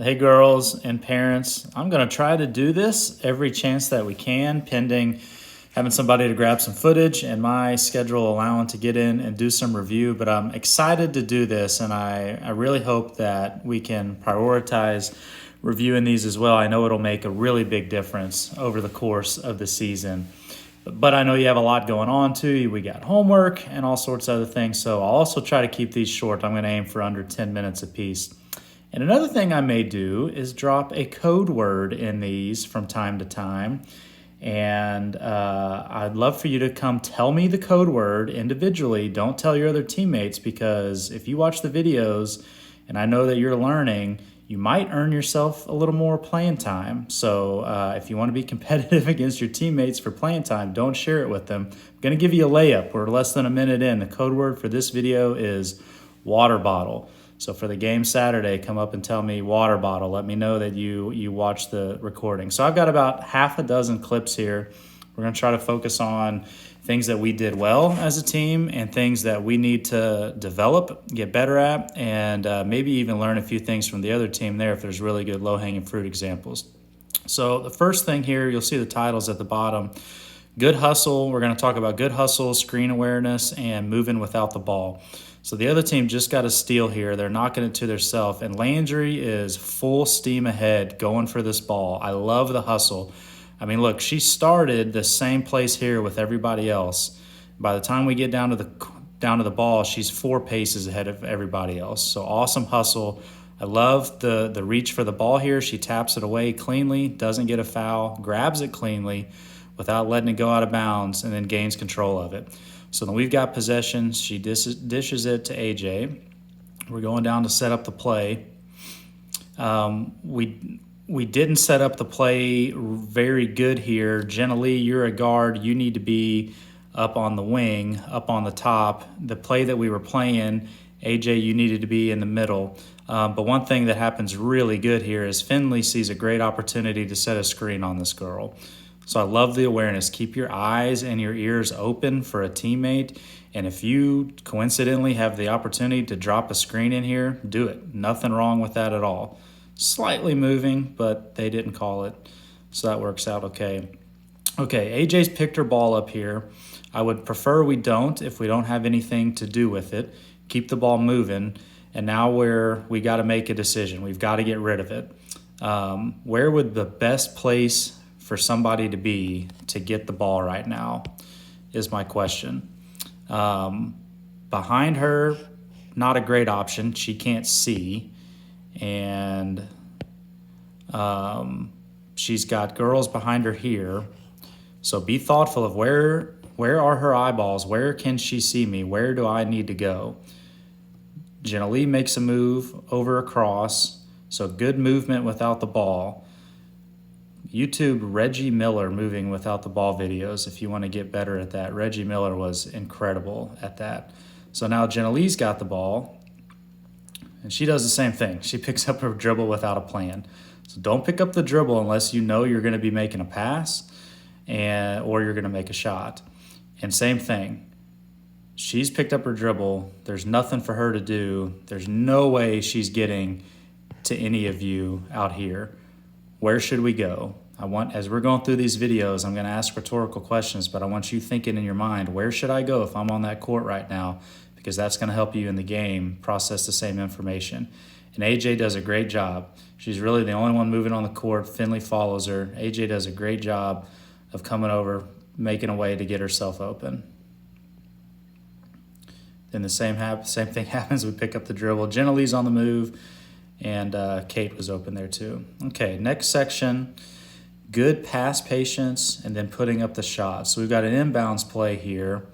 Hey, girls and parents, I'm going to try to do this every chance that we can, pending having somebody to grab some footage and my schedule allowing to get in and do some review. But I'm excited to do this, and I really hope that we can prioritize reviewing these as well. I know it'll make a really big difference over the course of the season. But I know you have a lot going on too. We got homework and all sorts of other things. So I'll also try to keep these short. I'm going to aim for under 10 minutes apiece. And another thing I may do is drop a code word in these from time to time. And I'd love for you to come tell me the code word individually. Don't tell your other teammates, because if you watch the videos and I know that you're learning, you might earn yourself a little more playing time. So if you want to be competitive against your teammates for playing time, don't share it with them. I'm going to give you a layup. We're less than a minute in. The code word for this video is water bottle. So for the game Saturday, come up and tell me water bottle. Let me know that you watched the recording. So I've got about half a dozen clips here. We're going to try to focus on things that we did well as a team and things that we need to develop, get better at, and maybe even learn a few things from the other team there if there's really good low-hanging fruit examples. So the first thing here, you'll see the titles at the bottom. Good hustle. We're going to talk about good hustle, screen awareness, and moving without the ball. So the other team just got a steal here. They're knocking it to themselves, and Landry is full steam ahead going for this ball. I love the hustle. I mean, look, she started the same place here with everybody else. By the time we get down to the ball, she's 4 paces ahead of everybody else. So awesome hustle. I love the reach for the ball here. She taps it away cleanly, doesn't get a foul, grabs it cleanly without letting it go out of bounds, and then gains control of it. So then we've got possession. She dishes it to AJ. We're going down to set up the play. We didn't set up the play very good here. Jenna Lee, you're a guard. You need to be up on the wing, up on the top. The play that we were playing, AJ, you needed to be in the middle. But one thing that happens really good here is Finley sees a great opportunity to set a screen on this girl. So I love the awareness. Keep your eyes and your ears open for a teammate. And if you coincidentally have the opportunity to drop a screen in here, do it. Nothing wrong with that at all. Slightly moving, but they didn't call it. So that works out okay. Okay, AJ's picked her ball up here. I would prefer we don't if we don't have anything to do with it. Keep the ball moving. And now we got to make a decision. We've got to get rid of it. Where would the best place for somebody to be to get the ball right now is my question. Behind her, not a great option. She can't see. And she's got girls behind her here. So be thoughtful of where are her eyeballs? Where can she see me? Where do I need to go? Jenna Lee makes a move over across. So good movement without the ball. YouTube Reggie Miller moving without the ball videos if you want to get better at that. Reggie Miller was incredible at that. So now Jenna Lee's got the ball, and she does the same thing. She picks up her dribble without a plan. So don't pick up the dribble unless you know you're going to be making a pass or you're going to make a shot. And same thing. She's picked up her dribble. There's nothing for her to do. There's no way she's getting to any of you out here. Where should we go? As we're going through these videos, I'm going to ask rhetorical questions, but I want you thinking in your mind, where should I go if I'm on that court right now? Because that's going to help you in the game process the same information. And AJ does a great job. She's really the only one moving on the court. Finley follows her. AJ does a great job of coming over, making a way to get herself open. Then the same thing happens. We pick up the dribble. Jenna Lee's on the move. And Kate was open there too. Okay, next section, good pass patience and then putting up the shot. So we've got an inbounds play here.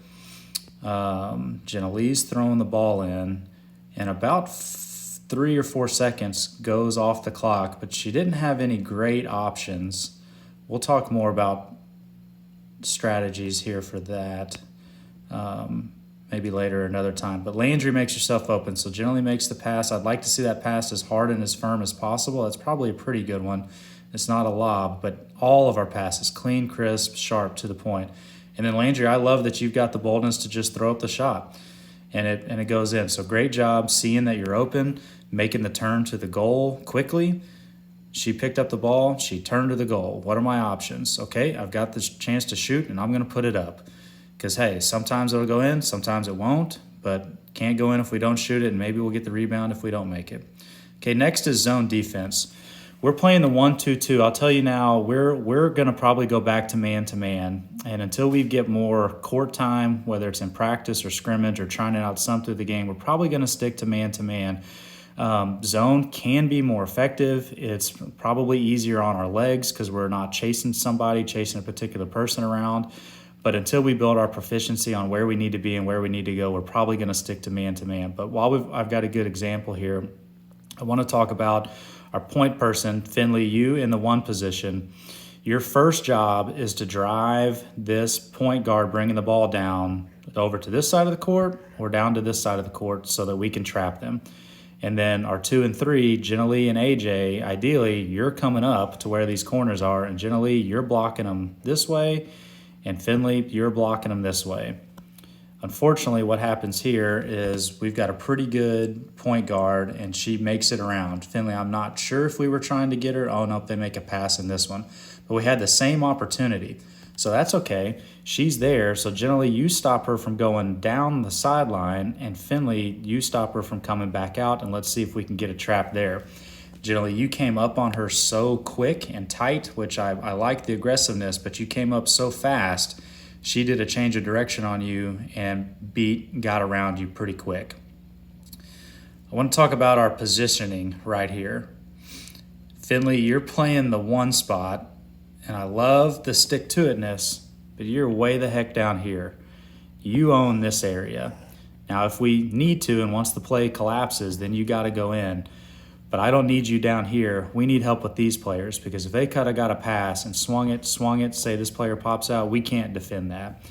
Jenna Lee's throwing the ball in, and about 3 or 4 seconds goes off the clock, but she didn't have any great options. We'll talk more about strategies here for that. Maybe later another time. But Landry makes herself open, so generally makes the pass. I'd like to see that pass as hard and as firm as possible. That's probably a pretty good one. It's not a lob, but all of our passes, clean, crisp, sharp, to the point. And then Landry, I love that you've got the boldness to just throw up the shot, and it goes in. So great job seeing that you're open, making the turn to the goal quickly, She picked up the ball. She turned to the goal. What are my options? Okay, I've got this chance to shoot, and I'm going to put it up. Because, hey, sometimes it'll go in, sometimes it won't, but can't go in if we don't shoot it, and maybe we'll get the rebound if we don't make it. Okay, next is zone defense. We're playing the 1-2-2. I'll tell you now, we're going to probably go back to man, and until we get more court time, whether it's in practice or scrimmage or trying it out some through the game, we're probably going to stick to man. Zone can be more effective. It's probably easier on our legs because we're not chasing a particular person around. But until we build our proficiency on where we need to be and where we need to go, we're probably going to stick to man. But while I've got a good example here, I want to talk about our point person, Finley, you in the 1 position. Your first job is to drive this point guard bringing the ball down over to this side of the court or down to this side of the court so that we can trap them. And then our 2 and 3, Jenna-Lee and AJ, ideally, you're coming up to where these corners are, and Jenna-Lee, you're blocking them this way, and Finley, you're blocking them this way. Unfortunately, what happens here is we've got a pretty good point guard, and she makes it around. Finley, I'm not sure if we were trying to get her. Oh, no, they make a pass in this one. But we had the same opportunity. So that's okay. She's there. So generally, you stop her from going down the sideline, and Finley, you stop her from coming back out, and let's see if we can get a trap there. Generally, you came up on her so quick and tight, which I like the aggressiveness, but you came up so fast, she did a change of direction on you and got around you pretty quick. I want to talk about our positioning right here. Finley, you're playing the 1 spot, and I love the stick-to-itness, but you're way the heck down here. You own this area. Now, if we need to, and once the play collapses, then you got to go in. But I don't need you down here. We need help with these players because if they got a pass and swung it, say this player pops out, we can't defend that.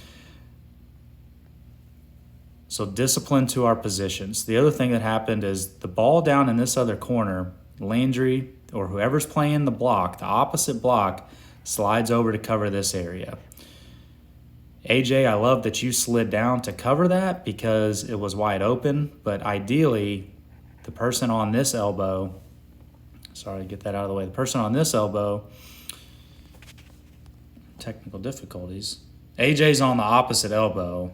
So discipline to our positions. The other thing that happened is the ball down in this other corner, Landry or whoever's playing the block, the opposite block, slides over to cover this area. AJ, I love that you slid down to cover that because it was wide open, but ideally the person on this elbow, get that out of the way. The person on this elbow, technical difficulties. AJ's on the opposite elbow.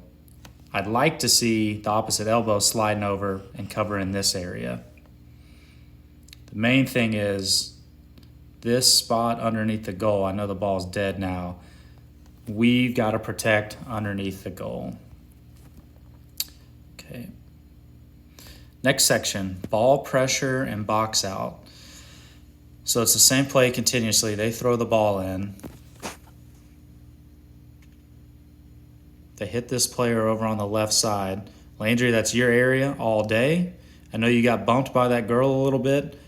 I'd like to see the opposite elbow sliding over and covering this area. The main thing is this spot underneath the goal. I know the ball's dead now. We've got to protect underneath the goal. Okay. Next section, ball pressure and box out. So it's the same play continuously. They throw the ball in. They hit this player over on the left side. Landry, that's your area all day. I know you got bumped by that girl a little bit,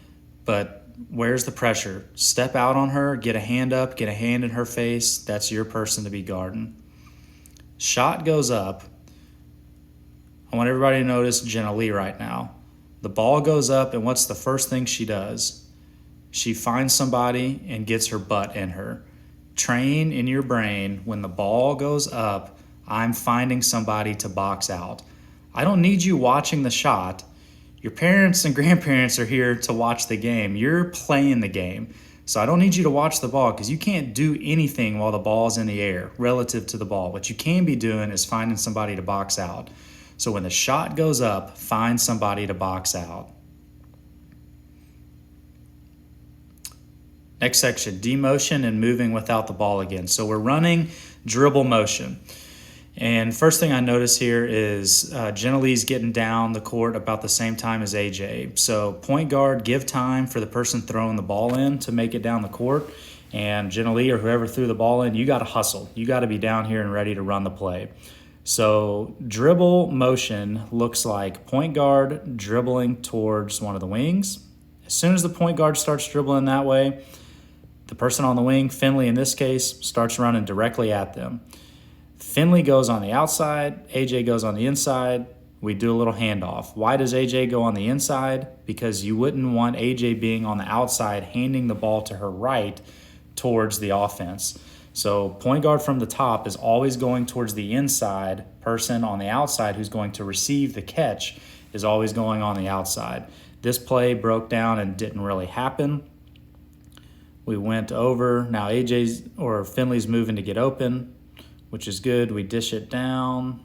but where's the pressure? Step out on her, get a hand up, get a hand in her face. That's your person to be guarding. Shot goes up. I want everybody to notice Jenna-Lee right now. The ball goes up, and what's the first thing she does? She finds somebody and gets her butt in her. Train in your brain, when the ball goes up, I'm finding somebody to box out. I don't need you watching the shot. Your parents and grandparents are here to watch the game. You're playing the game. So I don't need you to watch the ball because you can't do anything while the ball's in the air relative to the ball. What you can be doing is finding somebody to box out. So when the shot goes up, find somebody to box out. Next section, demotion and moving without the ball again. So we're running dribble motion. And first thing I notice here is Jenna-Lee's getting down the court about the same time as AJ. So point guard, give time for the person throwing the ball in to make it down the court. And Jenna-Lee or whoever threw the ball in, you got to hustle. You got to be down here and ready to run the play. So dribble motion looks like point guard dribbling towards one of the wings. As soon as the point guard starts dribbling that way, the person on the wing, Finley in this case, starts running directly at them. Finley goes on the outside, AJ goes on the inside. We do a little handoff. Why does AJ go on the inside? Because you wouldn't want AJ being on the outside, handing the ball to her right towards the offense. So point guard from the top is always going towards the inside. Person on the outside who's going to receive the catch is always going on the outside. This play broke down and didn't really happen. We went over. Now AJ's or Finley's moving to get open, which is good. We dish it down.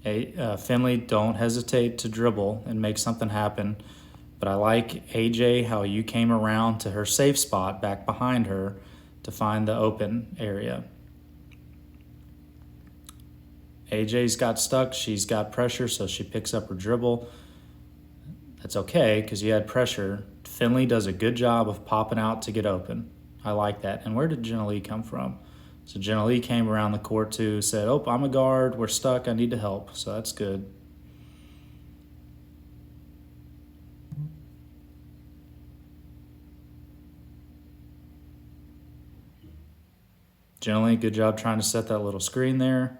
Finley, don't hesitate to dribble and make something happen. But I like AJ, how you came around to her safe spot back behind her to find the open area. AJ's got stuck. She's got pressure, so she picks up her dribble. That's okay because you had pressure. Finley does a good job of popping out to get open. I like that. And where did Jenna Lee come from? So Jenna Lee came around the court too, said, oh, I'm a guard. We're stuck. I need to help. So that's good. Jenna Lee, good job trying to set that little screen there.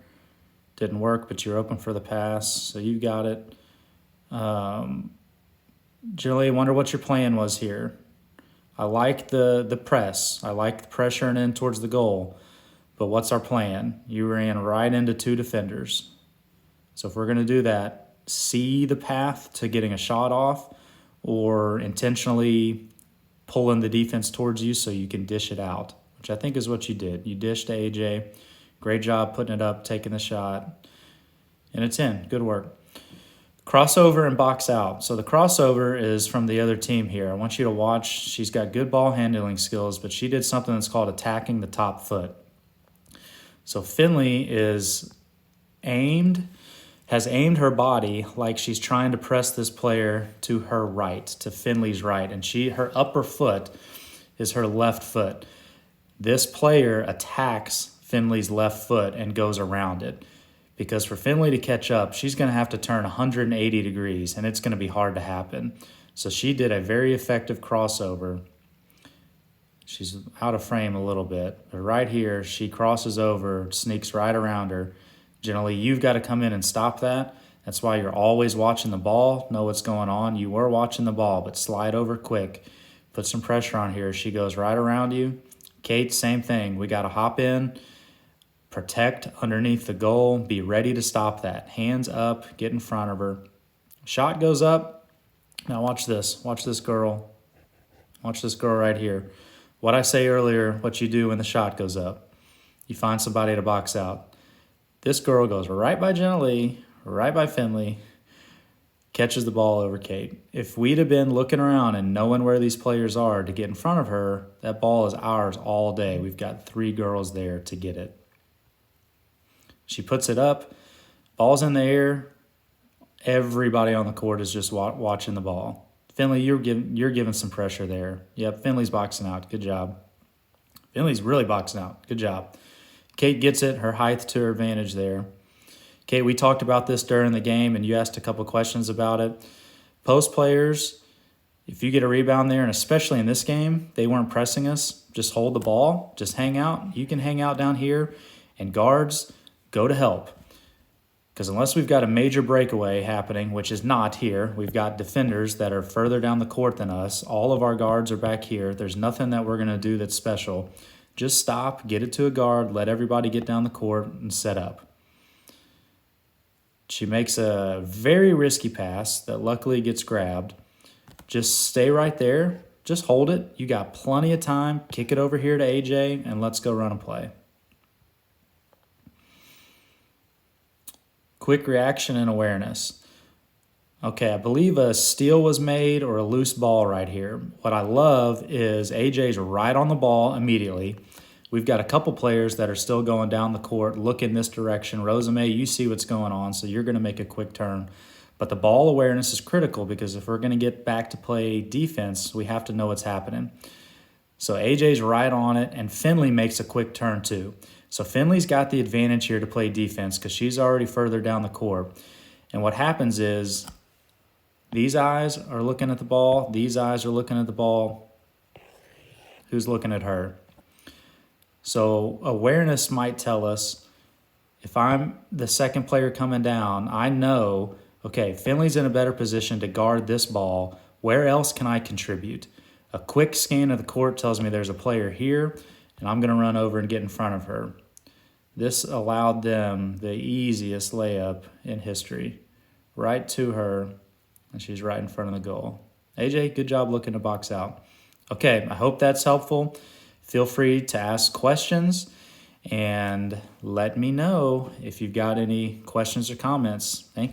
Didn't work, but you're open for the pass, so you got it. Jenna Lee, I wonder what your plan was here. I like the press. I like pressuring in towards the goal. But what's our plan? You ran right into 2 defenders. So if we're going to do that, see the path to getting a shot off or intentionally pulling the defense towards you so you can dish it out, which I think is what you did. You dished to AJ. Great job putting it up, taking the shot. And it's in. Good work. Crossover and box out. So the crossover is from the other team here. I want you to watch. She's got good ball handling skills, but she did something that's called attacking the top foot. So Finley has aimed her body like she's trying to press this player to her right, to Finley's right. And her upper foot is her left foot. This player attacks Finley's left foot and goes around it. Because for Finley to catch up, she's going to have to turn 180 degrees, and it's going to be hard to happen. So she did a very effective crossover. She's out of frame a little bit. But right here, she crosses over, sneaks right around her. Generally, you've got to come in and stop that. That's why you're always watching the ball, know what's going on. You were watching the ball, but slide over quick. Put some pressure on here. She goes right around you. Kate, same thing. We got to hop in. Protect underneath the goal. Be ready to stop that. Hands up. Get in front of her. Shot goes up. Now watch this. Watch this girl. Watch this girl right here. What I say earlier, what you do when the shot goes up. You find somebody to box out. This girl goes right by Jenna Lee, right by Finley, catches the ball over Kate. If we'd have been looking around and knowing where these players are to get in front of her, that ball is ours all day. We've got 3 girls there to get it. She puts it up, ball's in the air. Everybody on the court is just watching the ball. Finley, you're giving some pressure there. Yep, Finley's boxing out. Good job. Finley's really boxing out. Good job. Kate gets it, her height to her advantage there. Kate, we talked about this during the game, and you asked a couple questions about it. Post players, if you get a rebound there, and especially in this game, they weren't pressing us. Just hold the ball. Just hang out. You can hang out down here. And guards, go to help. Because unless we've got a major breakaway happening, which is not here, we've got defenders that are further down the court than us. All of our guards are back here. There's nothing that we're going to do that's special. Just stop, get it to a guard, let everybody get down the court and set up. She makes a very risky pass that luckily gets grabbed. Just stay right there. Just hold it. You got plenty of time. Kick it over here to AJ, and let's go run a play. Quick reaction and awareness. Okay, I believe a steal was made or a loose ball right here. What I love is AJ's right on the ball immediately. We've got a couple players that are still going down the court. Look in this direction. Rosamay, you see what's going on, so you're going to make a quick turn. But the ball awareness is critical because if we're going to get back to play defense, we have to know what's happening. So AJ's right on it, and Finley makes a quick turn too. So Finley's got the advantage here to play defense because she's already further down the court. And what happens is these eyes are looking at the ball. These eyes are looking at the ball. Who's looking at her? So awareness might tell us if I'm the second player coming down, I know, okay, Finley's in a better position to guard this ball. Where else can I contribute? A quick scan of the court tells me there's a player here, and I'm going to run over and get in front of her. This allowed them the easiest layup in history. Right to her, and she's right in front of the goal. AJ, good job looking to box out. Okay, I hope that's helpful. Feel free to ask questions and let me know if you've got any questions or comments. Thank you.